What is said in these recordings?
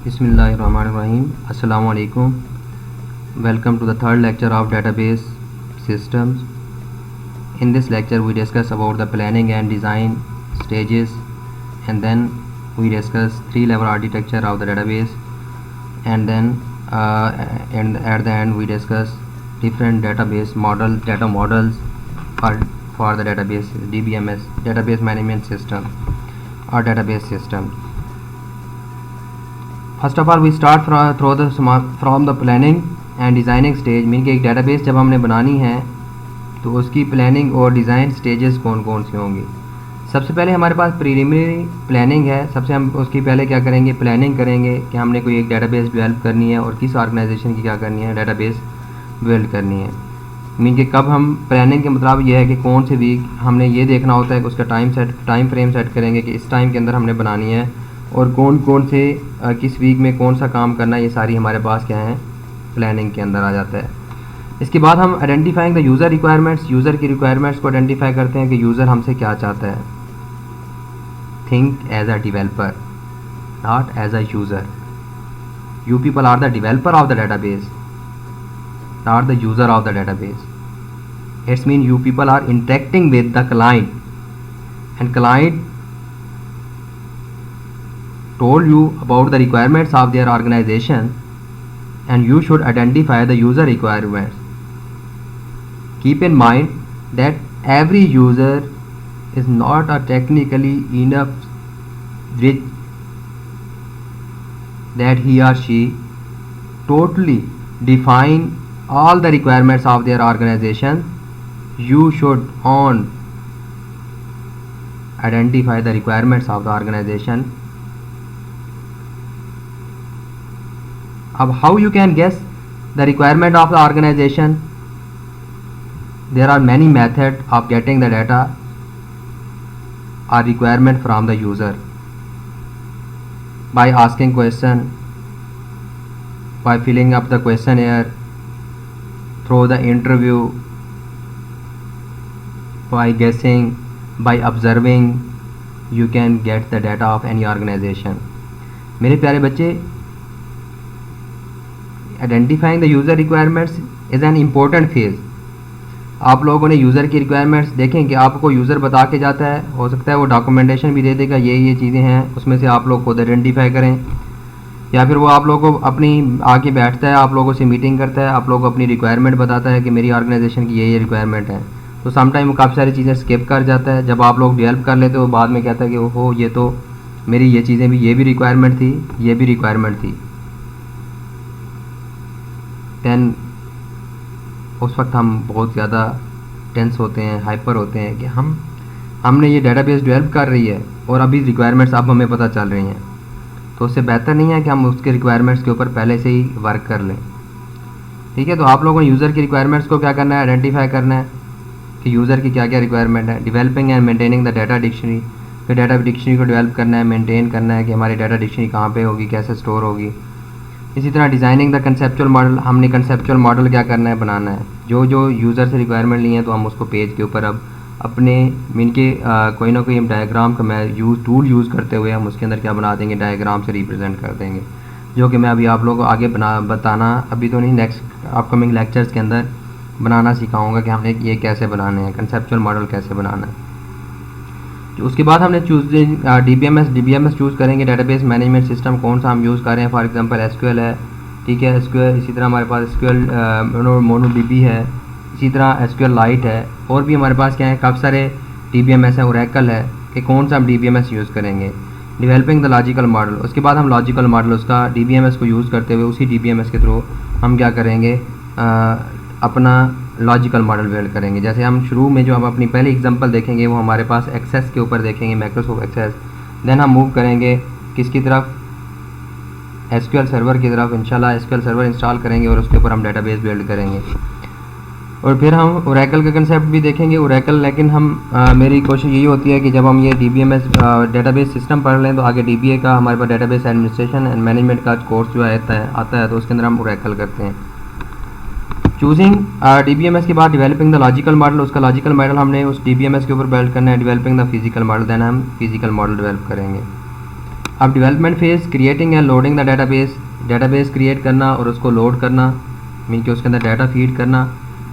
Bismillahirrahmanirrahim. Assalamu alaikum. Welcome to the third lecture of database systems. In this lecture we discuss about the planning and design stages, and then we discuss three-level architecture of the database, and then and at the end we discuss different database data models for the database DBMS, database management system or database system. First of all we start from the planning and designing stage. Mean कि एक database जब हमने बनानी है तो उसकी planning और design stages कौन कौन सी होंगी। सबसे पहले हमारे पास प्रीलिमिनरी प्लानिंग है। सबसे हम उसकी पहले क्या करेंगे, प्लानिंग करेंगे कि हमने कोई एक डेटाबेस डेवलप करनी है और किस ऑर्गेनाइजेशन की क्या करनी है, डेटाबेस बिल्ड करनी है। मीन कि कब हम प्लानिंग के मतलब ये है कि कौन से वीक हमने ये देखना होता है कि उसका टाइम फ्रेम सेट करेंगे कि इस टाइम के अंदर हमने बनानी है और कौन कौन से किस वीक में कौन सा काम करना है, ये सारी हमारे पास क्या है प्लानिंग के अंदर आ जाता है। इसके बाद हम identifying the user requirements, user की रिक्वायरमेंट्स को आइडेंटिफाई करते हैं कि यूज़र हमसे क्या चाहता है। Think as a developer not as a user. You people are the developer of the database not the user of the database. It's mean you people are interacting with the client and client told you about the requirements of their organization and you should identify the user requirements. Keep in mind that every user is not a technically enough rich that he or she totally define all the requirements of their organization. You should identify the requirements of the organization. How you can guess the requirement of the organization? There are many methods of getting the data or requirement from the user, by asking question, by filling up the questionnaire, through the interview, by guessing, by observing. You can get the data of any organization. मेरे प्यारे बच्चे, identifying the user requirements is an important phase. आप लोगों ने user की requirements देखें कि आपको यूज़र बता के जाता है, हो सकता है वो डॉक्यूमेंटेशन भी दे देगा ये चीज़ें हैं, उसमें से आप लोग खुद आइडेंटिफाई करें, या फिर वो आप लोगों को अपनी आके बैठता है, आप लोगों से मीटिंग करता है, आप लोग अपनी रिक्वायरमेंट बताता है कि मेरी ऑर्गेनाइजेशन की ये रिक्वायरमेंट है। तो समटाइम वो काफ़ी सारी चीज़ें स्किप कर जाता है। जब आप लोग डेवलप कर लेते हो बाद में कहता है कि ओहो ये तो मेरी ये चीज़ें भी, ये भी रिक्वायरमेंट थी, ये भी रिक्वायरमेंट थी। दैन उस वक्त हम बहुत ज़्यादा टेंस होते हैं, हाइपर होते हैं कि हमने ये डेटाबेस डेवलप कर रही है और अभी रिक्वायरमेंट्स अब हमें पता चल रही हैं। तो उससे बेहतर नहीं है कि हम उसके रिक्वायरमेंट्स के ऊपर पहले से ही वर्क कर लें। ठीक है, तो आप लोगों ने यूज़र की रिक्वायरमेंट्स को क्या करना है, आइडेंटिफाई करना है कि यूज़र की क्या क्या रिक्वायरमेंट है। Developing and maintaining the data dictionary, फिर डाटा डिक्शनरी को डेवलप करना है, मेंटेन करना है कि हमारी डाटा डिक्शनरी कहाँ पे होगी, कैसे स्टोर होगी। इसी तरह डिज़ाइनिंग द कंसेप्चुअल मॉडल, हमने कंसेप्चुअल मॉडल क्या करना है, बनाना है। जो यूज़र से रिक्वायरमेंट ली है तो हम उसको पेज के ऊपर अब अपने मीन के कोई ना कोई हम डायग्राम का टूल यूज़ करते हुए हम उसके अंदर क्या बना देंगे, डायग्राम से रिप्रेजेंट कर देंगे, जो कि मैं अभी आप लोगों को आगे बताना अभी तो नहीं, नेक्स्ट अपकमिंग लेक्चर्स के अंदर बनाना सिखाऊँगा कि हमने ये कैसे बनाने हैं, कंसेप्चुअल मॉडल कैसे बनाना है। उसके बाद हमने DBMS चूज़ करेंगे, डेटाबेस मैनेजमेंट सिस्टम कौन सा हम यूज़ कर रहे हैं। फॉर एग्जांपल SQL है, ठीक है, SQL। इसी तरह हमारे पास SQL MongoDB है, इसी तरह SQL Lite है, और भी हमारे पास क्या है, काफ़ी सारे DBMS है, Oracle है, कि कौन सा हम DBMS यूज़ करेंगे। डेवलपिंग द लॉजिकल मॉडल, उसके बाद हम लॉजिकल मॉडल उसका DBMS को यूज़ करते हुए उसी DBMS के थ्रू हम क्या करेंगे, अपना लॉजिकल मॉडल बिल्ड करेंगे। जैसे हम शुरू में जो हम अपनी पहली एग्जांपल देखेंगे वो हमारे पास एक्सेस के ऊपर देखेंगे, माइक्रोसॉफ्ट एक्सेस। देन हम मूव करेंगे किसकी तरफ, SQL सर्वर की तरफ। इंशाल्लाह SQL सर्वर इंस्टॉल करेंगे और उसके ऊपर हम डेटाबेस बिल्ड करेंगे। और फिर हम Oracle का कंसेप्ट भी देखेंगे, Oracle। लेकिन मेरी कोशिश यही होती है कि जब हम ये DBMS डेटाबेस सिस्टम पढ़ लें तो आगे DBA का हमारे पास डेटाबेस एडमिनिस्ट्रेशन एंड मैनेजमेंट का कोर्स जो आता है तो उसके अंदर हम Oracle करते हैं। चूजिंग DBMS के बाद डेवलपिंग द लॉजिकल मॉडल, उसका लॉजिकल मॉडल हमने उस DBMS के ऊपर बिल्ड करना है। Developing the physical model, then हम फिजिकल मॉडल डेवलप करेंगे। अब development phase creating and loading the database create करना और उसको लोड करना, मीन कि उसके अंदर डाटा फीड करना।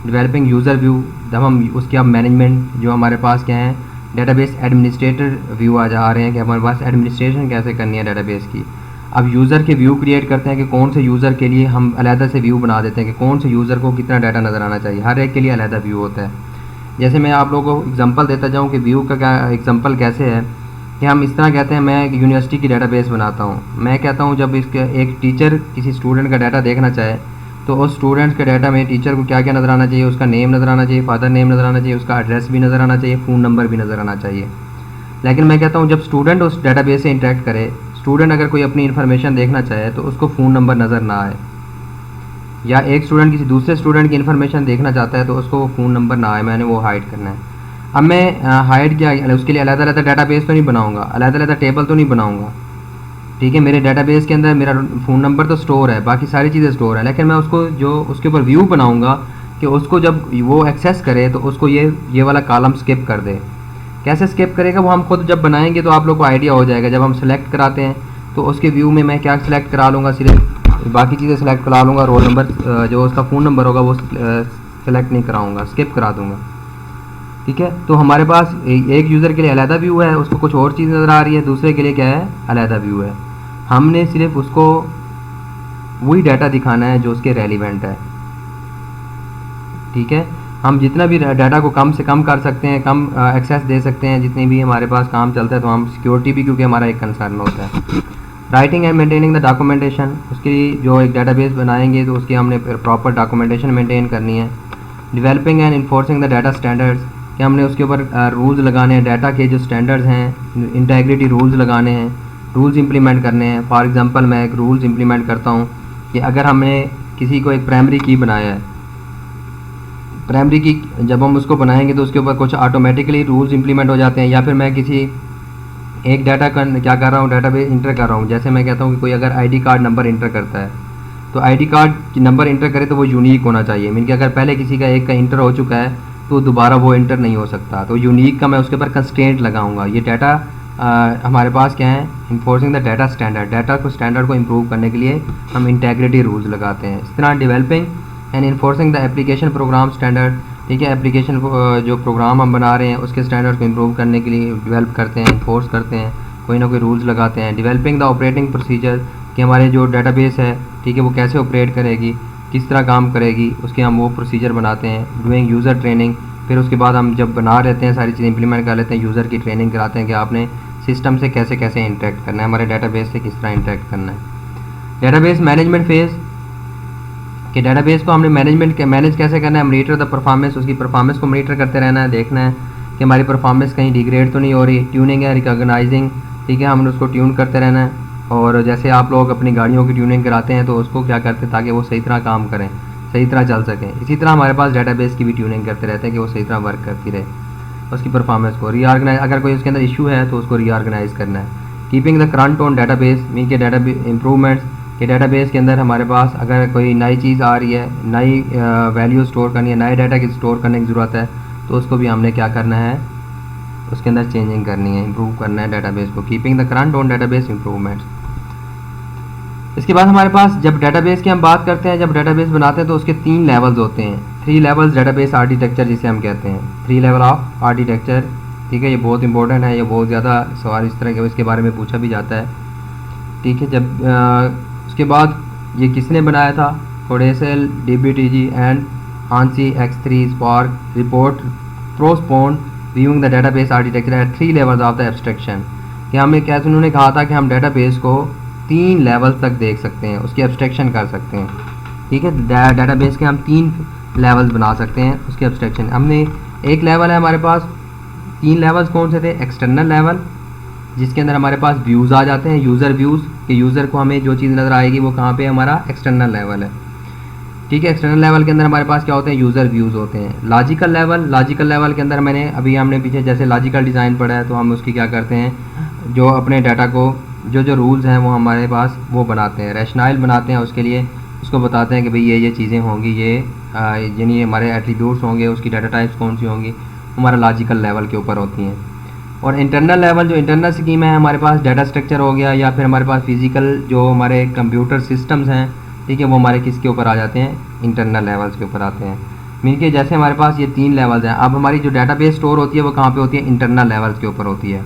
डेवलपिंग यूज़र व्यू, जब हम उसके अब मैनेजमेंट जो हमारे पास क्या है, डेटाबेस एडमिनिस्ट्रेटर व्यू आ रहे हैं कि हमारे पास एडमिनिस्ट्रेशन कैसे करनी है डेटाबेस की। अब यूज़र के व्यू क्रिएट करते हैं कि कौन से यूज़र के लिए हम अलहदा से व्यू बना देते हैं कि कौन से यूज़र को कितना डाटा नज़र आना चाहिए, हर एक के लिए अलहदा व्यू होता है। जैसे मैं आप लोगों को एग्जांपल देता जाऊं कि व्यू का क्या एग्जांपल कैसे है कि हम इस तरह कहते हैं, मैं एक यूनिवर्सिटी की डेटाबेस बनाता हूं। मैं कहता हूं जब इसके एक टीचर किसी स्टूडेंट का डाटा देखना चाहे तो उस स्टूडेंट के डाटा में टीचर को क्या क्या नज़र आना चाहिए, उसका नेम नज़र आना चाहिए, फादर नेम नज़र आना चाहिए, उसका एड्रेस भी नज़र आना चाहिए, फ़ोन नंबर भी नज़र आना चाहिए। लेकिन मैं कहता हूँ जब स्टूडेंट उस डेटाबेस से इंटरेक्ट करे, स्टूडेंट अगर कोई अपनी इन्फॉर्मेशन देखना चाहे तो उसको फ़ोन नंबर नज़र ना आए, या एक स्टूडेंट किसी दूसरे स्टूडेंट की इन्फॉर्मेशन देखना चाहता है तो उसको वो फ़ोन नंबर ना आए, मैंने वो हाइड करना है। अब मैं हाइड क्या, उसके लिए अलग-अलग डाटाबेस तो नहीं बनाऊंगा, अलग-अलग टेबल तो नहीं बनाऊंगा, ठीक है। मेरे डेटाबेस के अंदर मेरा फ़ोन नंबर तो स्टोर है, बाकी सारी चीज़ें स्टोर है, लेकिन मैं उसको जो उसके ऊपर व्यू बनाऊंगा कि उसको जब वो एक्सेस करे तो उसको ये वाला कॉलम स्किप कर दे। कैसे स्किप करेगा वो हम खुद जब बनाएंगे तो आप लोग को आइडिया हो जाएगा। जब हम सेलेक्ट कराते हैं तो उसके व्यू में मैं क्या सेलेक्ट करा लूँगा, सिर्फ बाकी चीज़ें सेलेक्ट करा लूँगा, रोल नंबर जो उसका फ़ोन नंबर होगा वो सेलेक्ट नहीं कराऊँगा, स्किप करा दूँगा, ठीक है। तो हमारे पास एक यूज़र के लिए अलहदा व्यू है, उसको कुछ और चीज़ नज़र आ रही है, दूसरे के लिए क्या है, अलहदा व्यू है। हमने सिर्फ उसको वही डाटा दिखाना है जो उसके रेलिवेंट है, ठीक है। हम जितना भी डाटा को कम से कम कर सकते हैं, कम एक्सेस दे सकते हैं, जितनी भी हमारे पास काम चलता है, तो हम सिक्योरिटी भी क्योंकि हमारा एक कंसर्न होता है। Writing and maintaining the documentation, उसकी जो एक डेटाबेस बनाएंगे तो उसकी हमने प्रॉपर डॉक्यूमेंटेशन मेंटेन करनी है। Developing and enforcing the data standards, कि हमने उसके ऊपर रूल्स लगाने हैं, डाटा के जो स्टैंडर्ड्स हैं, इंटेग्रिटी रूल्स लगाने हैं, रूल्स इंप्लीमेंट करने हैं। फॉर एग्जांपल मैं एक रूल्स इंप्लीमेंट करता हूँ कि अगर हमने किसी को एक प्राइमरी की बनाया है, प्राइमरी की जब हम उसको बनाएंगे तो उसके ऊपर कुछ ऑटोमेटिकली रूल्स इंप्लीमेंट हो जाते हैं, या फिर मैं किसी एक डाटा का क्या कर रहा हूँ, डाटाबेस इंटर कर रहा हूँ। जैसे मैं कहता हूँ कि कोई अगर आईडी कार्ड नंबर इंटर करता है तो आईडी कार्ड नंबर इंटर करे तो वो यूनिक होना चाहिए, मीन कि अगर पहले किसी का एक का इंटर हो चुका है तो दोबारा वो इंटर नहीं हो सकता, तो यूनिक का मैं उसके ऊपर कंस्ट्रेंट लगाऊंगा। ये डाटा हमारे पास क्या है, enforcing the data standard, data को स्टैंडर्ड को इम्प्रूव करने के लिए हम इंटेग्रिटी रूल्स लगाते हैं। इस तरह developing and enforcing the application program standard, ठीक है। एप्लीकेशन जो प्रोग्राम हम बना रहे हैं उसके स्टैंडर्ड को इम्प्रूव करने के लिए डेवलप करते हैं, इन्फोर्स करते हैं, कोई ना कोई रूल्स लगाते हैं। डेवलपिंग द ऑपरेटिंग प्रोसीजर, कि हमारे जो डाटाबेस है, ठीक है, वो कैसे ऑपरेट करेगी, किस तरह काम करेगी, उसके हम वो प्रोसीजर बनाते हैं। डूइंग यूज़र ट्रेनिंग, फिर उसके बाद हम जब बना लेते हैं सारी चीज़ें इंप्लीमेंट कर लेते हैं, यूज़र की ट्रेनिंग कराते हैं कि आपने सिस्टम से कैसे कैसे इंटरेक्ट करना है, हमारे डाटाबेस से किस तरह इंटरेक्ट करना है। डेटाबेस मैनेजमेंट फेज़, कि डेटाबेस को हमने मैनेज कैसे करना है, मॉनिटर द परफॉर्मेंस, उसकी परफॉर्मेंस को मॉनिटर करते रहना है, देखना है कि हमारी परफॉर्मेंस कहीं डिग्रेड तो नहीं हो रही। ट्यूनिंग है, रिकॉग्नाइजिंग, ठीक है, हमने उसको ट्यून करते रहना है। और जैसे आप लोग अपनी गाड़ियों की ट्यूनिंग कराते हैं तो उसको क्या करते हैं ताकि वो सही तरह काम करें, सही तरह चल सकें, इसी तरह हमारे पास डाटाबेस की भी ट्यूनिंग करते रहते हैं कि वो सही तरह वर्क करती रहे, उसकी परफॉर्मेंस को रीऑर्गेनाइज, अगर कोई उसके अंदर इशू है तो उसको रीऑर्गेनाइज करना है। Keeping the current on database, mean के डाटा इंप्रूवमेंट्स के डाटाबेस के अंदर हमारे पास अगर कोई नई चीज़ आ रही है, नई वैल्यू स्टोर करनी है, नए डाटा की स्टोर करने की ज़रूरत है, तो उसको भी हमने क्या करना है, उसके अंदर चेंजिंग करनी है, इंप्रूव करना है डाटाबेस को। Keeping the current on database improvements. इसके बाद हमारे पास जब डाटाबेस की हम बात करते हैं, जब डाटाबेस बनाते हैं तो उसके 3 लेवल्स होते हैं, 3 लेवल्स डाटाबेस आर्किटेक्चर जिसे हम कहते हैं, 3 लेवल ऑफ आर्किटेक्चर, ठीक है। ये बहुत इंपॉर्टेंट है, ये बहुत ज़्यादा सवाल इस तरह के इसके बारे में पूछा भी जाता है, ठीक है। जब उसके बाद ये किसने बनाया था, CODASYL, DBTG and ANSI X3 SPARC report प्रोस्पोन viewing the database architecture at 3 levels of the abstraction, कि हमें कैसे उन्होंने कहा था कि हम डाटाबेस को 3 लेवल तक देख सकते हैं, उसकी एब्स्ट्रैक्शन कर सकते हैं, ठीक है। डाटाबेस के हम 3 लेवल्स बना सकते हैं, उसकी एब्स्ट्रैक्शन हमने एक लेवल है हमारे पास। 3 लेवल्स कौन से थे, एक्सटर्नल लेवल जिसके अंदर हमारे पास व्यूज़ आ जाते हैं, यूज़र व्यूज़, कि यूज़र को हमें जो चीज़ नज़र आएगी वो कहाँ पे हमारा एक्सटर्नल लेवल है, ठीक है। एक्सटर्नल लेवल के अंदर हमारे पास क्या होते हैं, यूज़र व्यूज़ होते हैं। लॉजिकल लेवल के अंदर मैंने अभी हमने पीछे जैसे लॉजिकल डिज़ाइन पढ़ा है, तो हम उसकी क्या करते हैं, जो अपने डाटा को जो रूल्स हैं वो हमारे पास वो बनाते हैं, रैशनल बनाते हैं, उसके लिए उसको बताते हैं कि भाई ये चीज़ें होंगी, ये यानी हमारे एट्रीब्यूट्स होंगे, उसकी डाटा टाइप्स कौन सी होंगी, हमारा लॉजिकल लेवल के ऊपर होती हैं। और इंटरनल लेवल जो इंटरनल स्कीम है हमारे पास डाटा स्ट्रक्चर हो गया, या फिर हमारे पास फिजिकल जो हमारे कंप्यूटर सिस्टम्स हैं, ठीक है, वो हमारे किसके ऊपर आ जाते हैं, इंटरनल लेवल्स के ऊपर आते हैं। मीन के जैसे हमारे पास ये 3 लेवल्स हैं, अब हमारी जो डाटाबेस स्टोर होती है वो कहाँ पे होती है, इंटरनल लेवल्स के ऊपर होती है।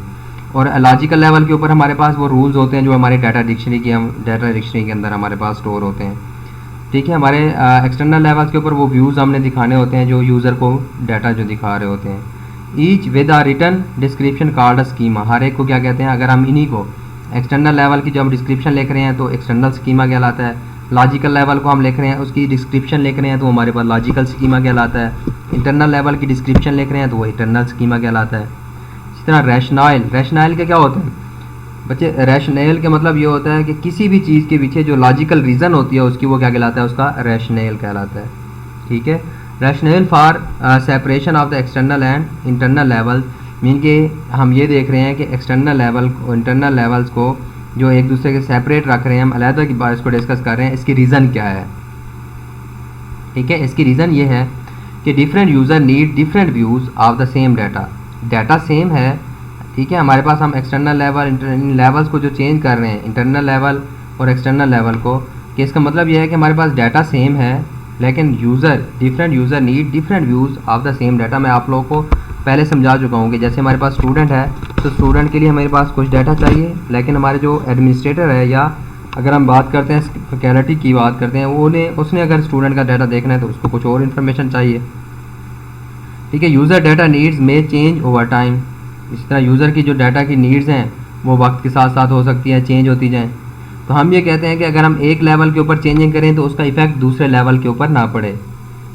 और लॉजिकल लेवल के ऊपर हमारे पास वो रूल्स होते हैं जो हमारे डाटा डिक्शनरी के अंदर हमारे पास स्टोर होते हैं, ठीक है। हमारे एक्सटर्नल लेवल्स के ऊपर वो व्यूज़ हमने दिखाने होते हैं जो यूज़र को डाटा जो दिखा रहे होते हैं। Each with a written description called a schema, हर एक को क्या कहते हैं, अगर हम इन्हीं को एक्सटर्नल लेवल की जब हम डिस्क्रिप्शन लिख रहे हैं तो एक्सटर्नल स्कीमा कहलाता है, लॉजिकल लेवल को हम लिख रहे हैं उसकी डिस्क्रिप्शन लिख रहे हैं तो हमारे पास लॉजिकल स्कीमा कहलाता है, इंटरनल लेवल की डिस्क्रिप्शन लिख रहे हैं तो वो इंटरनल स्कीमा कहलाता है। इस तरह रैशनाइल के क्या होते हैं बच्चे, रैशनल के मतलब ये होता है कि किसी भी चीज़ के पीछे जो लॉजिकल रीज़न होती है उसकी वो क्या कहलाता है, उसका रैशनल कहलाता है, ठीक है। Rational for separation of the external and internal level, mean के हम ये देख रहे हैं कि एक्सटर्नल लेवल को इंटरनल लेवल्स को जो एक दूसरे के सेपरेट रख रहे हैं, हम अलग की बात इसको डिस्कस कर रहे हैं, इसकी रीज़न क्या है, ठीक है। इसकी रीज़न ये है कि different user need different views of the same data same है, ठीक है। हमारे पास हम एक्सटर्नल लेवल इंटरनल लेवल्स को जो चेंज कर रहे हैं, इंटरनल लेवल और एक्सटर्नल लेवल को, कि इसका मतलब यह है कि हमारे पास डाटा सेम है लेकिन different user need different views of the same data. मैं आप लोगों को पहले समझा चुका हूँ कि जैसे हमारे पास स्टूडेंट है तो स्टूडेंट के लिए हमारे पास कुछ डाटा चाहिए, लेकिन हमारे जो एडमिनिस्ट्रेटर है, या अगर हम बात करते हैं फैकल्टी की बात करते हैं, उसने अगर स्टूडेंट का डाटा देखना है तो उसको कुछ और इन्फॉर्मेशन चाहिए, ठीक है। यूज़र डाटा नीड्स में चेंज ओवर टाइम, इस तरह यूज़र की जो डाटा की नीड्स हैं वो वक्त के साथ साथ हो सकती है, चेंज होती जाएँ। तो हम ये कहते हैं कि अगर हम एक लेवल के ऊपर चेंजिंग करें तो उसका इफेक्ट दूसरे लेवल के ऊपर ना पड़े,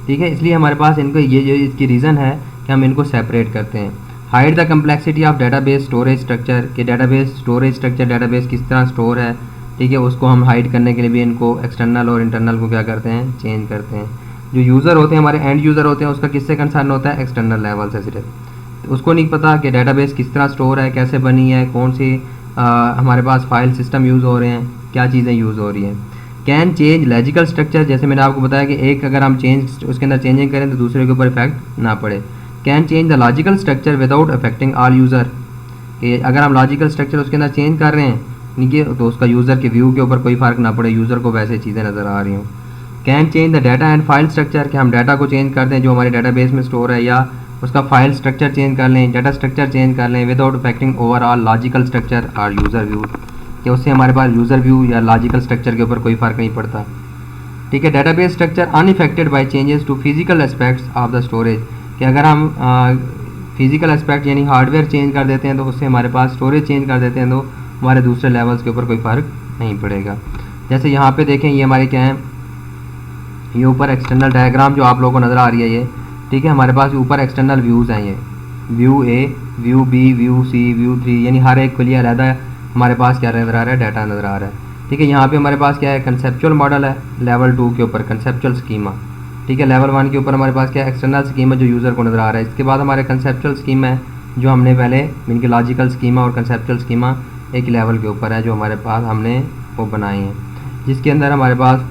ठीक है। इसलिए हमारे पास इनको ये जो इसकी रीज़न है कि हम इनको सेपरेट करते हैं। Hide the complexity of database storage structure, के डाटाबेस स्टोरेज स्ट्रक्चर डाटाबेस किस तरह स्टोर है, ठीक है, उसको हम हाइड करने के लिए भी इनको एक्सटर्नल और इंटरनल को क्या करते हैं, चेंज करते हैं। जो यूज़र होते हैं हमारे एंड यूज़र होते हैं उसका किससे कंसर्न होता है, एक्सटर्नल लेवल से सिर्फ, तो उसको नहीं पता कि डाटाबेस किस तरह स्टोर है, कैसे बनी है, कौन सी हमारे पास फाइल सिस्टम यूज़ हो रहे हैं, क्या चीज़ें यूज़ हो रही हैं। कैन चेंज लॉजिकल स्ट्रक्चर, जैसे मैंने आपको बताया कि एक अगर हम चेंज उसके अंदर चेंजिंग करें तो दूसरे के ऊपर इफेक्ट ना पड़े। Can change the logical structure without affecting all user, कि अगर हम लॉजिकल स्ट्रक्चर उसके अंदर चेंज कर रहे हैं ठीक है तो उसका यूज़र के व्यू के ऊपर कोई फ़र्क ना पड़े, यूज़र को वैसे चीज़ें नज़र आ रही हों। Can change the data and file structure, कि हम डाटा को चेंज कर दें जो हमारे डाटाबेस में स्टोर है, या उसका फाइल स्ट्रक्चर चेंज कर लें, डाटा स्ट्रक्चर चेंज कर लें without affecting overall logical structure और यूज़र व्यू, कि उससे हमारे पास यूज़र व्यू या लॉजिकल स्ट्रक्चर के ऊपर कोई फ़र्क नहीं पड़ता, ठीक है। Database structure unaffected by changes to physical aspects of the storage, कि अगर हम फिजिकल एस्पेक्ट यानी हार्डवेयर चेंज कर देते हैं तो उससे हमारे पास स्टोरेज चेंज कर देते हैं तो हमारे दूसरे लेवल्स के ऊपर कोई फ़र्क नहीं पड़ेगा। जैसे यहाँ पे देखें ये हमारे क्या है, ये ऊपर एक्सटर्नल डायग्राम जो आप लोगों को नज़र आ रही है ये, ठीक है। हमारे पास ऊपर एक्सटर्नल व्यूज़ हैं, ये व्यू ए, व्यू बी, व्यू सी, व्यू 3, यानी हर एक के लिए अलग हमारे पास क्या नज़र आ रहा है, डाटा नज़र आ रहा है, ठीक है। यहाँ पे हमारे पास क्या है, कंसेप्चुअल मॉडल है, लेवल 2 के ऊपर कंसेप्चुअल स्कीमा, ठीक है। लेवल 1 के ऊपर हमारे पास क्या है, एक्सटर्नल स्कीमा जो यूज़र को नज़र आ रहा है। इसके बाद हमारे कंसेप्चुअल स्कीमा है जो हमने पहले इनके लॉजिकल स्कीमा और कंसेप्चुअल स्कीमा एक लेवल के ऊपर है जो हमारे पास हमने वो बनाई है, जिसके अंदर हमारे पास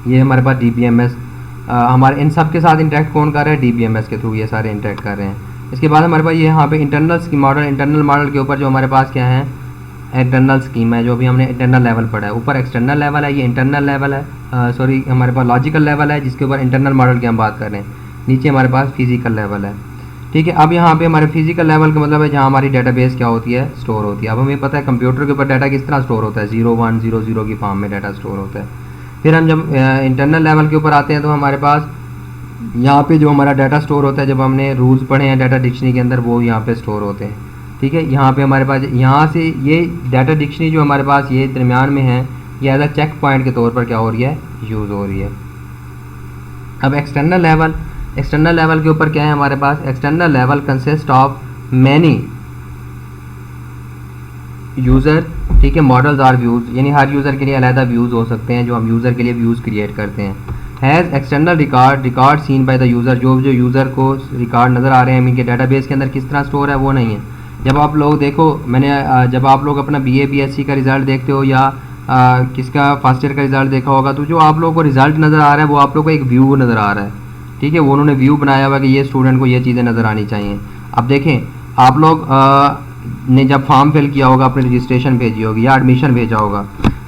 ये हमारे पास DBMS हमारे इन सब के साथ इंटरेक्ट कौन कर रहा है, DBMS के थ्रू ये सारे इंटरेक्ट कर रहे हैं। इसके बाद हमारे पास ये यहाँ पे इंटरनल मॉडल के ऊपर जो हमारे पास क्या है, इंटरनल स्कीम है, जो भी हमने इंटरनल लेवल पढ़ा है। ऊपर एक्सटर्नल लेवल है, ये इंटरनल लेवल है, सॉरी हमारे पास लॉजिकल लेवल है जिसके ऊपर इंटरनल मॉडल की हम बात कर रहे हैं। नीचे हमारे पास फिजिकल लेवल है, ठीक है। अब यहाँ पे हमारे फिजिकल लेवल का मतलब है जहाँ हमारी डाटाबेस क्या होती है, स्टोर होती है। अब हमें पता है कंप्यूटर के ऊपर डाटा किस तरह स्टोर होता है, 0 1 0 0 की फॉर्म में डाटा स्टोर होता है। फिर हम जब इंटरनल लेवल के ऊपर आते हैं तो हमारे पास यहाँ पे जो हमारा डाटा स्टोर होता है, जब हमने रूल्स पढ़े हैं डाटा डिक्शनरी के अंदर, वो यहाँ पे स्टोर होते हैं, ठीक है। यहाँ पे हमारे पास यहाँ से ये डाटा डिक्शनरी जो हमारे पास ये दरमियान में है, ये एज अ चेक पॉइंट के तौर पर क्या हो रही है, यूज़ हो रही है। अब एक्सटर्नल लेवल के ऊपर क्या है हमारे पास, external level consist of many user, ठीक है, मॉडल्स आर व्यूज़, यानी हर यूज़र के लिए अलग व्यूज़ हो सकते हैं जो हम यूज़र के लिए व्यूज़ क्रिएट करते हैं। Has external record seen by the user, जो यूज़र को रिकॉर्ड नज़र आ रहे हैं इनके डाटाबेस के अंदर किस तरह स्टोर है वो नहीं है। जब आप लोग देखो जब आप लोग अपना BA BSc का रिज़ल्ट देखते हो या किसका फर्स्ट ईयर का रिज़ल्ट देखा होगा, तो जो आप लोगों को रिज़ल्ट नज़र आ रहा है वो आप लोग को एक व्यू नज़र आ रहा है, ठीक है। वो उन्होंने व्यू बनाया हुआ कि ये स्टूडेंट को ये चीज़ें नज़र आनी चाहिए। अब देखें आप लोग ने जब फॉर्म फिल किया होगा, अपनी रजिस्ट्रेशन भेजी होगी या एडमिशन भेजा होगा,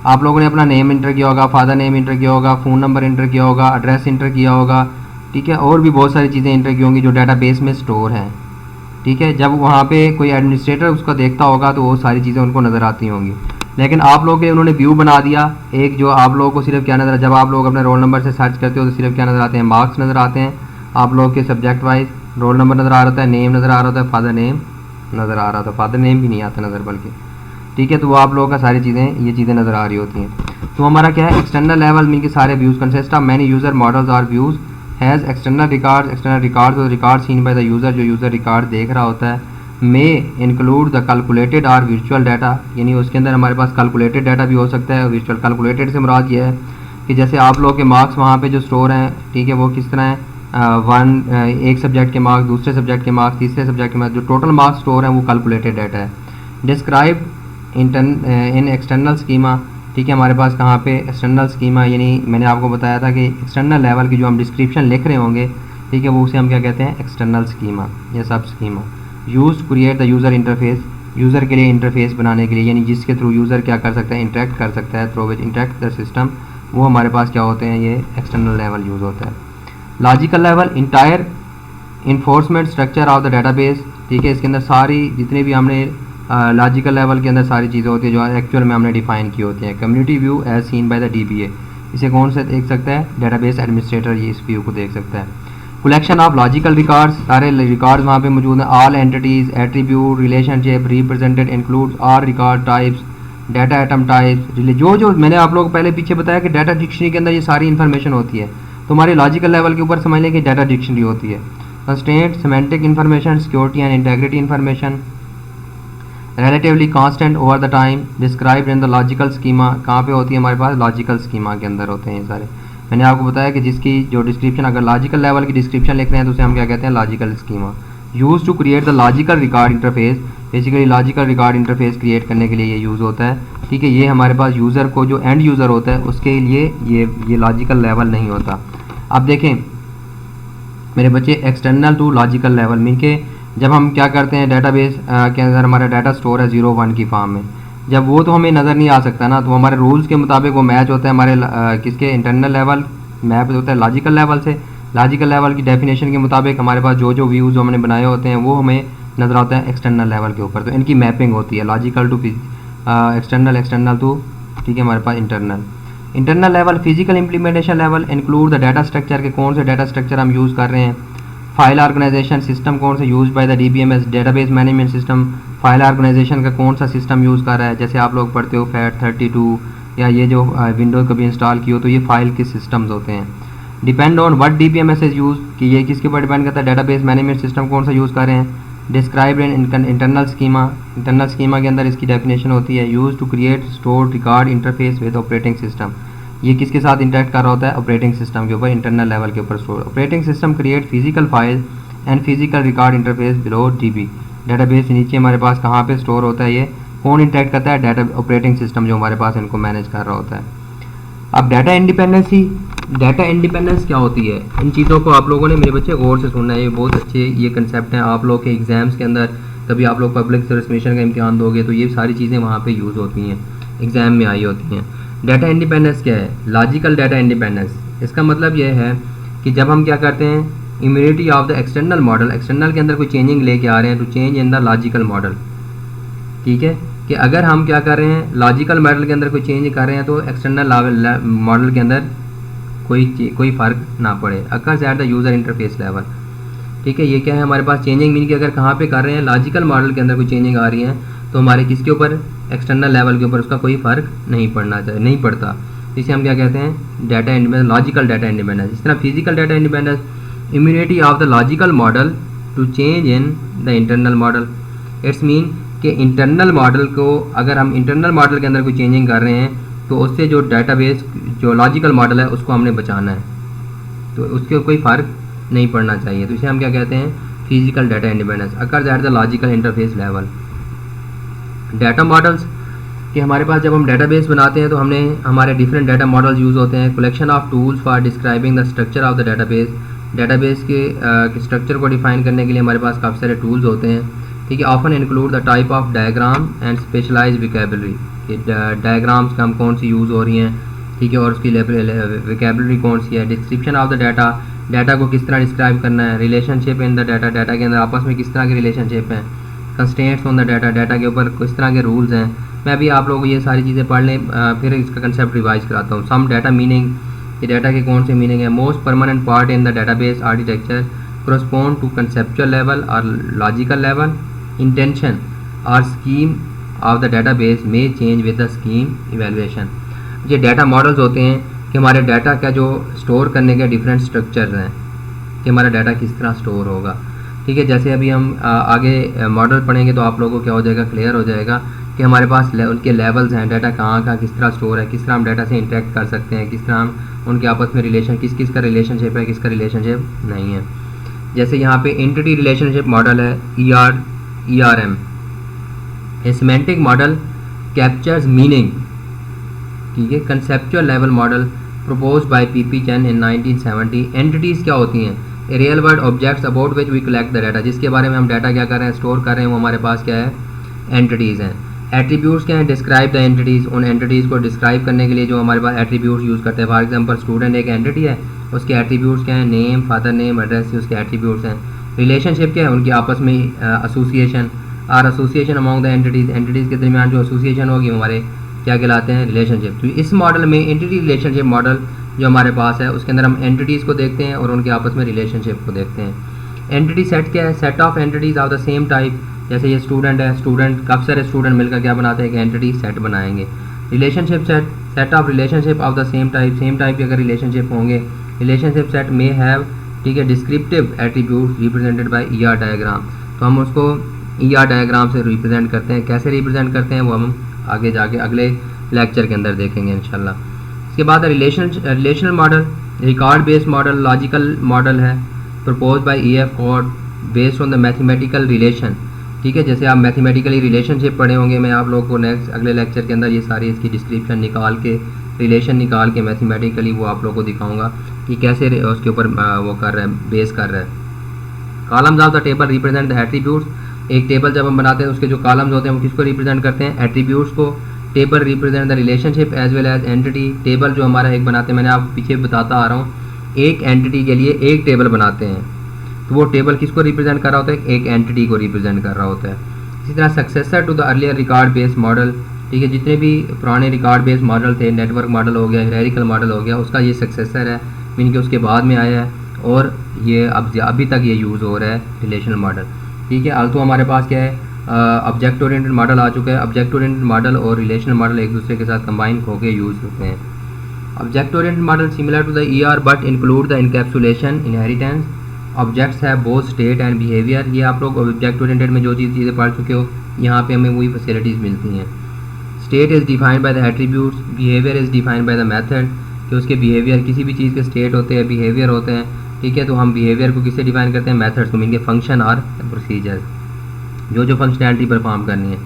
आप लोगों ने अपना नेम इंटर किया होगा, फादर नेम इंटर किया होगा, फ़ोन नंबर इंटर किया होगा, एड्रेस इंटर किया होगा, ठीक है, और भी बहुत सारी चीज़ें इंटर की होंगी जो डाटाबेस में स्टोर हैं, ठीक है। जब वहाँ पे कोई एडमिनिस्ट्रेटर उसको देखता होगा तो वो सारी चीज़ें उनको नज़र आती होंगी। लेकिन आप लोग के उन्होंने व्यू बना दिया एक, जो आप लोगों को सिर्फ क्या नज़र, जब आप लोग अपने रोल नंबर से सर्च करते हो तो सिर्फ क्या नज़र आते हैं, मार्क्स नज़र आते हैं। आप लोग के सब्जेक्ट वाइज रोल नंबर नज़र आ रहा होता है, नेम नज़र आ रहा होता है, फादर नेम नज़र आ रहा था, फादर नेम भी नहीं आता नज़र बल्कि, ठीक है। तो वो आप लोगों का सारी चीज़ें, ये चीज़ें नज़र आ रही होती हैं। तो हमारा क्या है, एक्सटर्नल लेवल मीन के सारे views consist of many user models are views has external records और record seen by the user, जो यूज़र रिकॉर्ड देख रहा होता है। May include the calculated are virtual data, यानी उसके अंदर हमारे पास कैलकुलेटेड डाटा भी हो सकता है। वर्चुअल कैलकुलेटेड से मुराद ये है कि जैसे आप लोग के मार्क्स वहाँ पे जो स्टोर हैं, ठीक है, वो किस तरह है, एक सब्जेक्ट के मार्क्स, दूसरे सब्जेक्ट के मार्क्स, तीसरे सब्जेक्ट के मार्क्स, जो टोटल मार्क्स स्टोर हैं वो कैलकुलेटेड डाटा है। डिस्क्राइब इन एक्सटर्नल स्कीमा, ठीक है, हमारे पास कहाँ पे एक्सटर्नल स्कीमा, यानी मैंने आपको बताया था कि एक्सटर्नल लेवल की जो हम डिस्क्रिप्शन लिख रहे होंगे, ठीक है, वो उसे हम क्या कहते हैं, एक्सटर्नल स्कीमा या सब schema. Use create the user interface, user के लिए इंटरफेस बनाने के लिए, यानी जिसके थ्रू यूज़र क्या कर सकता है, इंटरेक्ट कर सकता है, through which interact the system, वो हमारे पास क्या होते हैं, ये एक्सटर्नल लेवल यूज़ होता है। Logical level entire enforcement structure of the database, ठीक है, इसके अंदर सारी जितने भी हमने लॉजिकल लेवल के अंदर सारी चीज़ें होती है जो एक्चुअल में हमने डिफाइन की होती हैं। Community view as seen by the DBA, इसे कौन से देख सकता है, डाटाबेस एडमिनिस्ट्रेटर, ये इस व्यू को देख सकता है। कलेक्शन ऑफ लॉजिकल रिकॉर्ड्स, सारे रिकॉर्ड्स वहाँ पे मौजूद हैं। All entities, attribute, relationship, represented includes all record types, data item types, जो मैंने आप लोगों को पहले पीछे बताया कि डाटा डिक्शनरी के अंदर ये सारी इन्फॉर्मेशन होती है। तो हमारे लॉजिकल लेवल के ऊपर समझ लें कि डाटा डिक्शनरी होती है। Constraint, semantic information, security and integrity information, relatively constant over the time, described in the logical schema, कहाँ पे होती है हमारे पास, लॉजिकल स्कीमा के अंदर होते हैं ये सारे। मैंने आपको बताया कि जिसकी जो डिस्क्रिप्शन, अगर लॉजिकल लेवल की डिस्क्रिप्शन लिख रहे हैं तो उसे हम क्या कहते हैं, logical schema. Use to create the logical record interface, basically logical record interface create करने के लिए ये यूज़ होता है, ठीक है। ये हमारे पास यूज़र को, जो एंड यूज़र होता है उसके लिए ये लॉजिकल लेवल नहीं होता। अब देखें मेरे बच्चे, external to logical level mean के जब हम क्या करते हैं, डाटाबेस के अंदर हमारा डाटा स्टोर है 0-1 की फॉर्म में, जब वो तो हमें नज़र नहीं आ सकता ना, तो हमारे रूल्स के मुताबिक वो मैच होता है हमारे किसके, इंटरनल लेवल मैप होता है लॉजिकल लेवल से। लॉजिकल लेवल की डेफिनेशन के मुताबिक हमारे पास जो व्यूज़ हमने बनाए होते हैं वो हमें नज़र आता है एक्सटर्नल लेवल के ऊपर, तो इनकी मैपिंग होती है लॉजिकल टू एक्सटर्नल टू, ठीक है, हमारे पास internal level. Physical implementation level include the data structure, के कौन से डाटा स्ट्रक्चर हम यूज़ कर रहे हैं। फाइल ऑर्गेनाइजेशन सिस्टम कौन सा use by the DBMS, database management system, file organization का कौन सा सिस्टम यूज़ कर रहा है। जैसे आप लोग पढ़ते हो FAT32 या ये जो विंडोज़ कभी इंस्टॉल की हो तो ये फाइल के सिस्टम्स होते हैं। Depend on what DBMS is use, कि ये किसके ऊपर डिपेंड करता है, डेटाबेस मैनेजमेंट सिस्टम कौन सा यूज़ कर रहे हैं। Describe in internal schema, internal schema के अंदर इसकी डेफिनेशन होती है, use to create store record interface with operating system, ये किसके साथ इंटरेक्ट कर रहा होता है, ऑपरेटिंग सिस्टम के ऊपर, इंटरनल लेवल के ऊपर store. Operating system create physical file and physical record interface below DB, database नीचे हमारे पास कहाँ पे स्टोर होता है, ये कौन इंटरेक्ट करता है, डाटा ऑपरेटिंग सिस्टम जो हमारे पास इनको मैनेज कर रहा होता है। अब डाटा इंडिपेंडेंस क्या होती है, इन चीज़ों को आप लोगों ने मेरे बच्चे गौर से सुनना है, ये बहुत अच्छे ये कंसेप्ट हैं। आप लोग के एग्जाम्स के अंदर कभी आप लोग पब्लिक सर्विस मिशन का इम्तिहान दोगे तो ये सारी चीज़ें वहाँ पे यूज़ होती हैं, एग्जाम में आई होती हैं। डाटा इंडिपेंडेंस क्या है, लॉजिकल डाटा इंडिपेंडेंस, इसका मतलब यह है कि जब हम क्या करते हैं, immunity of the external model, external के अंदर कोई चेंजिंग लेके आ रहे हैं to change in the logical model, ठीक है, कि अगर हम क्या कर रहे हैं, लॉजिकल मॉडल के अंदर कोई चेंज कर रहे हैं तो एक्सटर्नल मॉडल के अंदर कोई फ़र्क ना पड़े। Occurs at the user interface level, ठीक है, ये क्या है हमारे पास चेंजिंग मीन कि अगर कहाँ पे कर रहे हैं, लॉजिकल मॉडल के अंदर कोई चेंजिंग आ रही है तो हमारे किसके ऊपर, एक्सटर्नल लेवल के ऊपर उसका कोई फ़र्क नहीं पड़ता। इसे हम क्या कहते हैं, data independence, logical data independence. इस तरह physical data independence, immunity of the logical model to change in the internal model, it's mean कि इंटरनल मॉडल को अगर हम इंटरनल मॉडल के अंदर कोई चेंजिंग कर रहे हैं तो उससे जो डाटाबेस जो लॉजिकल मॉडल है उसको हमने बचाना है, तो उसके कोई फ़र्क नहीं पड़ना चाहिए, तो इसे हम क्या कहते हैं, physical data independence. Occurs at the logical interface level. Data models कि हमारे पास जब हम डाटाबेस बनाते हैं तो हमने हमारे डिफरेंट डाटा मॉडल्स यूज़ होते हैं। Collection of tools for describing the structure of the database, database के स्ट्रक्चर को डिफाइन करने के लिए हमारे पास काफ़ी सारे टूल्स होते हैं। ठीक है। Often include the type of diagram and specialize vocabulary, कि डायग्राम्स का हम कौन सी यूज़ हो रही हैं, ठीक है, और उसकी विकेबलरी कौन सी है। Description of the data, data को किस तरह डिस्क्राइब करना है। Relationship in the data, data के अंदर आपस में किस तरह के रिलेशनशिप हैं। Constraints on the data, data के ऊपर किस तरह के रूल्स हैं। मैं अभी आप लोगों को ये सारी चीज़ें पढ़ लें, फिर इसका कंसेप्ट रिवाइज कराता हूँ। सम डाटा मीनिंग, ये डाटा के कौन से मीनिंग है। Most permanent part in the database architecture correspond to conceptual level or logical level. Intention or scheme of the database may change with the scheme evaluation. ये data models होते हैं कि हमारे डाटा का जो स्टोर करने के डिफरेंट स्ट्रक्चर्स हैं, कि हमारा डाटा किस तरह स्टोर होगा। ठीक है, जैसे अभी हम आगे मॉडल पढ़ेंगे तो आप लोगों को क्या हो जाएगा, क्लियर हो जाएगा कि हमारे पास उनके लेवल्स हैं, डाटा कहाँ का किस तरह स्टोर है, किस तरह हम डाटा से इंटरेक्ट कर सकते हैं, किस तरह हम उनके आपस में रिलेशन, किस किस का रिलेशनशिप है, किसका रिलेशनशिप नहीं है। जैसे यहाँ पे एंटिटी रिलेशनशिप मॉडल है ERM। A semantic model captures meaning, ठीक है। Conceptual level model propose by PP Chen in 1970। Entities क्या होती हैं, real world objects about which we collect the data, जिसके बारे में हम डाटा क्या कर रहे हैं, स्टोर कर रहे हैं, वो हमारे पास क्या है, एंटिटीज़ हैं। एट्रीब्यूट्स क्या हैं, डिस्क्राइब द एंटिटीज़, उन एंटिटीज़ को डिस्क्राइब करने के लिए जो हमारे पास एट्रीब्यूट्स यूज़ करते हैं। फॉर एग्जांपल स्टूडेंट एक एंटिटी है, उसके एट्रीब्यूट्स क्या हैं, नेम, फादर नेम, एड्रेस, उसके एट्रीब्यूट्स हैं। रिलेशनशिप क्या है, उनकी आपस में एसोसिएशन और association among the entities, entities के दरमियान जो एसोसिएशन होगी हमारे क्या कहलाते हैं, रिलेशनशिप। तो इस मॉडल में एंटिटी रिलेशनशिप मॉडल जो हमारे पास है उसके अंदर हम एंटिटीज़ को देखते हैं और उनके आपस में रिलेशनशिप को देखते हैं। एंटिटी सेट क्या है, set of entities of the same type. जैसे ये स्टूडेंट है, स्टूडेंट काफ़ी सारे स्टूडेंट मिलकर क्या बनाते हैं, एक एंटिटी सेट बनाएंगे। Relationship set, set of relationship of the same type, same type के अगर रिलेशनशिप होंगे। रिलेशनशिप सेट में हैव, ठीक है, descriptive attribute represented by ER diagram. तो हम उसको ER डायग्राम से रिप्रेजेंट करते हैं। कैसे रिप्रेजेंट करते हैं वो हम आगे जाके अगले लेक्चर के अंदर देखेंगे इंशाल्लाह। इसके बाद relational model, record based model, logical model है, propose by EF Codd based on the mathematical relation. ठीक है, जैसे आप मैथमेटिकली रिलेशनशिप पढ़े होंगे, मैं आप लोगों को नेक्स्ट अगले लेक्चर के अंदर ये सारी इसकी डिस्क्रिप्शन निकाल के, रिलेशन निकाल के मैथमेटिकली वो आप लोगों को दिखाऊंगा कि कैसे उसके ऊपर वो कर रहा है, बेस कर रहा है। Columns of the table represent the attributes. एक टेबल जब हम बनाते हैं उसके जो कॉलम्स होते हैं वो किसको रिप्रेजेंट करते हैं, एट्रीब्यूट्स को। Table represent the relationship as well as entity. Table जो हमारा एक बनाते हैं, मैंने आपको पीछे बताता आ रहा हूँ, एक एंटिटी के लिए एक टेबल बनाते हैं, तो वो टेबल किसको रिप्रेजेंट कर रहा होता है, एक एंटिटी को रिप्रेजेंट कर रहा होता है। इसी तरह successor to the earlier record based model, ठीक है, जितने भी पुराने रिकॉर्ड बेस्ड मॉडल थे, नेटवर्क मॉडल हो गया, हायरार्किकल मॉडल हो गया, उसका ये सक्सेसर है, मीन कि उसके बाद में आया है और ये अभी तक ये यूज़ हो रहा है रिलेशनल मॉडल। ठीक है, आल्सो हमारे पास क्या है, ऑब्जेक्ट ओरिएंटेड मॉडल आ चुका है। ऑब्जेक्ट ओरिएंटेड मॉडल और रिलेशनल मॉडल एक दूसरे के साथ कंबाइन होकर यूज़ होते हैं। Object oriented model similar to the ER but include the encapsulation, inheritance. Objects है बोथ स्टेट एंड बिहेवियर। ये आप लोग ऑब्जेक्ट ओरिएंटेड में जो चीज़ें पढ़ चुके हो, यहाँ पे हमें वही फैसिलिटीज़ मिलती हैं। State is defined by the attributes, behaviour is defined by the method, कि उसके बिहेवियर, किसी भी चीज़ के स्टेट होते हैं, बिहेवियर होते हैं। ठीक है, तो हम बिहेवियर को किससे डिफाइन करते हैं, मेथड्स को, मीन के फंक्शन और प्रोसीजर, जो फंक्शनैलिटी परफॉर्म करनी है।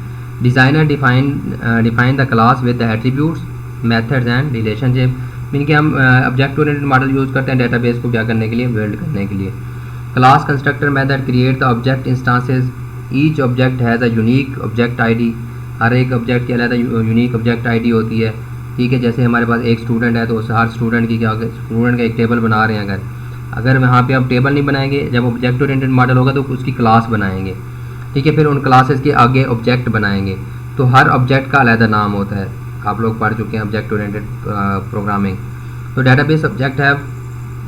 Designer define the class with the attributes, methods and relationship, mean के हम ऑब्जेक्ट ओरिएंटेड मॉडल यूज़ करते हैं डेटाबेस को क्या करने के लिए, बिल्ड करने के लिए। Class constructor method create the object instances, each object has a unique object ID। हर एक ऑब्जेक्ट की अलग यूनिक ऑब्जेक्ट ID होती है। ठीक है, जैसे हमारे पास एक स्टूडेंट है तो हर स्टूडेंट की क्या, स्टूडेंट का एक टेबल बना रहे हैं। अगर वहाँ पे आप टेबल नहीं बनाएंगे, जब ऑब्जेक्ट ओरिएंटेड मॉडल होगा तो उसकी क्लास बनाएंगे। ठीक है, फिर उन क्लासेस के आगे ऑब्जेक्ट बनाएंगे, तो हर ऑब्जेक्ट का अलग नाम होता है। आप लोग पढ़ चुके हैं ऑब्जेक्ट ओरिएंटेड प्रोग्रामिंग। तो डेटाबेस ऑब्जेक्ट है,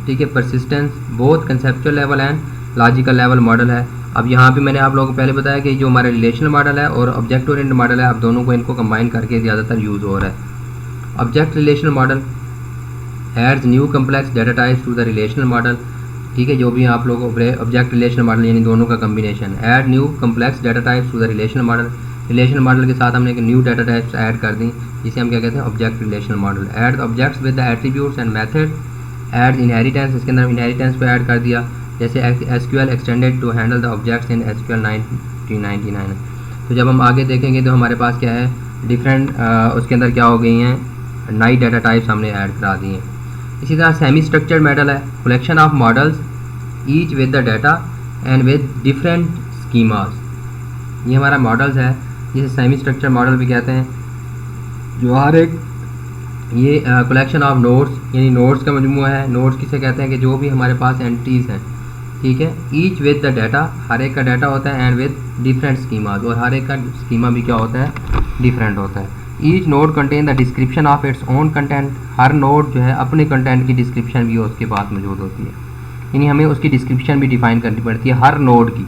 ठीक है, persistence, both conceptual level and logical level model है। अब यहाँ पे मैंने आप लोगों को पहले बताया कि जो हमारा रिलेशनल मॉडल है और ऑब्जेक्ट ओरिएंटेड मॉडल है, अब दोनों को इनको कंबाइन करके ज़्यादातर यूज़ हो रहा है। Object relational model adds new complex data types to the relational model. ठीक है, जो भी आप लोग ऑब्जेक्ट रिलेशनल मॉडल यानी दोनों का combination, add new complex data types to the relational model. Relational model के साथ हमने एक न्यू डाटा टाइप्स ऐड कर दी, जिसे हम क्या कहते हैं, object relational model. Add objects with the attributes and method. Add inheritance, इसके अंदर इनहेरिटेंस को ऐड कर दिया, जैसे SQL extended to handle the objects in SQL 1999। तो जब हम आगे देखेंगे तो हमारे पास क्या है, डिफरेंट उसके अंदर क्या हो गई हैं, नई डाटा टाइप्स हमने ऐड करा दी हैं। इसी तरह सेमी स्ट्रक्चर्ड मॉडल है, collection of models each with the data and with different schemas. ये हमारा मॉडल्स है, जिसे सेमी स्ट्रक्चर मॉडल भी कहते हैं, जो हर एक ये कलेक्शन ऑफ नोड्स यानी नोड्स का मजमूआ है। नोड्स किसे कहते हैं कि जो भी हमारे पास एंटिटीज़ हैं, ठीक है, ईच विद द डाटा, हर एक का डाटा होता है, एंड विद डिफरेंट स्कीमाज, और हर एक का स्कीमा भी क्या होता है, डिफरेंट होता है। Each node contain the description of its own content, her node जो है अपने कंटेंट की डिस्क्रिप्शन भी उसके पास मौजूद होती है, यानी हमें उसकी डिस्क्रिप्शन भी डिफाइन करनी पड़ती है हर नोड की,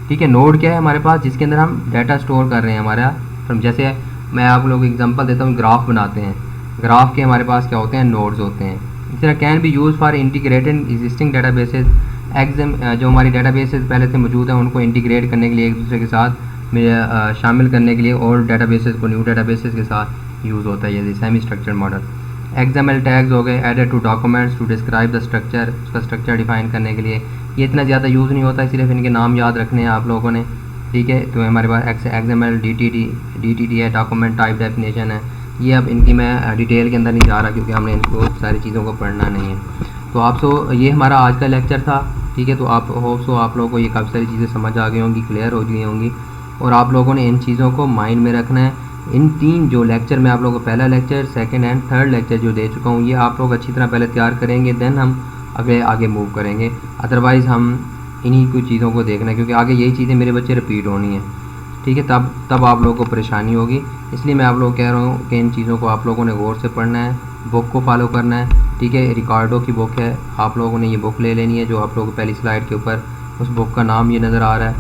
ठीक है। नोड क्या है हमारे पास, जिसके अंदर हम डाटा स्टोर कर रहे हैं हमारा, जैसे मैं आप लोगों को एग्जांपल देता हूँ, ग्राफ बनाते हैं, ग्राफ के हमारे पास क्या होते हैं, नोड्स होते हैं। इस तरह can be use for integrated existing databases, जो हमारी डाटाबेसेस पहले से मौजूद हैं उनको इंटीग्रेट करने के लिए, एक दूसरे के साथ शामिल करने के लिए, और डाटाबेसेस को न्यू डाटाबेसेस के साथ यूज़ होता है ये semi structured model. XML tags हो गए, added to documents to describe the structure, उसका स्ट्रक्चर डिफाइन करने के लिए। ये इतना ज़्यादा यूज़ नहीं होता, सिर्फ इनके नाम याद रखने हैं आप लोगों ने, ठीक है। तो हमारे पास XML DTD है, डॉक्यूमेंट टाइप डेफिनेशन है। ये अब इनकी मैं डिटेल के अंदर नहीं जा रहा क्योंकि हमने इनको सारी चीज़ों को पढ़ना नहीं है। तो आप ये हमारा आज का लेक्चर था, ठीक है। तो आप आप लोगों को ये काफ़ी सारी चीज़ें समझ आ गई होंगी, क्लियर हो गई होंगी, और आप लोगों ने इन चीज़ों को माइंड में रखना है। इन 3 जो लेक्चर मैं आप लोगों को, पहला lecture, second and third lecture जो दे चुका हूँ, ये आप लोग अच्छी तरह पहले तैयार करेंगे, देन हम आगे मूव करेंगे। अदरवाइज़ हम इन्हीं कुछ चीज़ों को देखना है, क्योंकि आगे यही चीज़ें मेरे बच्चे रिपीट होनी है, ठीक है। तब आप लोगों को परेशानी होगी। इसलिए मैं आप लोग कह रहा हूँ कि इन चीज़ों को आप लोगों ने गौर से पढ़ना है, बुक को फॉलो करना है, ठीक है। रिकार्डो की बुक है, आप लोगों ने ये बुक ले लेनी है, जो आप लोगों को पहली स्लाइड के ऊपर उस बुक का नाम ये नज़र आ रहा है,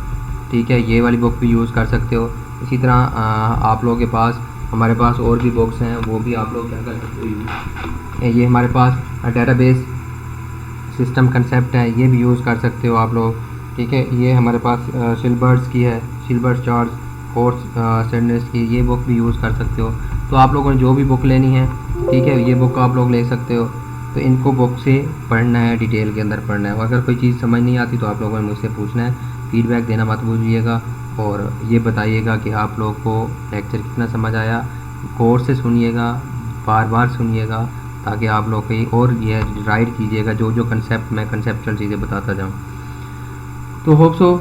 ठीक है। ये वाली बुक भी यूज़ कर सकते हो। इसी तरह आप लोगों के पास, हमारे पास और भी बुक्स हैं, वो भी आप लोग क्या कर सकते हो यूज़। ये हमारे पास डेटाबेस सिस्टम कंसेप्ट है, ये भी यूज़ कर सकते हो आप लोग, ठीक है। ये हमारे पास सिल्बर्स की है, सिल्बर्स चार्ज कोर्स सेंडर्स की, ये बुक भी यूज़ कर सकते हो। तो आप लोगों ने जो भी बुक लेनी है, ठीक है, ये बुक आप लोग ले सकते हो। तो इनको बुक से पढ़ना है, डिटेल के अंदर पढ़ना है। अगर कोई चीज़ समझ नहीं आती तो आप लोगों ने मुझसे पूछना है, फीडबैक देना मत भूलिएगा, और ये बताइएगा कि आप लोग को लेक्चर कितना समझ आया। गौर से सुनिएगा, बार बार सुनिएगा, ताकि आप लोग कहीं और ये राइट कीजिएगा जो कंसेप्ट मैं कंसेप्चुअल चीज़ें बताता जाऊँ। तो होप सो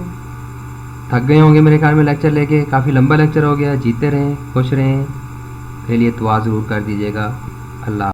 थक गए होंगे मेरे ख्याल में लेक्चर लेके, काफ़ी लंबा लेक्चर हो गया। जीते रहें, खुश रहें, मेरे लिए दुआ ज़रूर कर दीजिएगा। अल्लाह।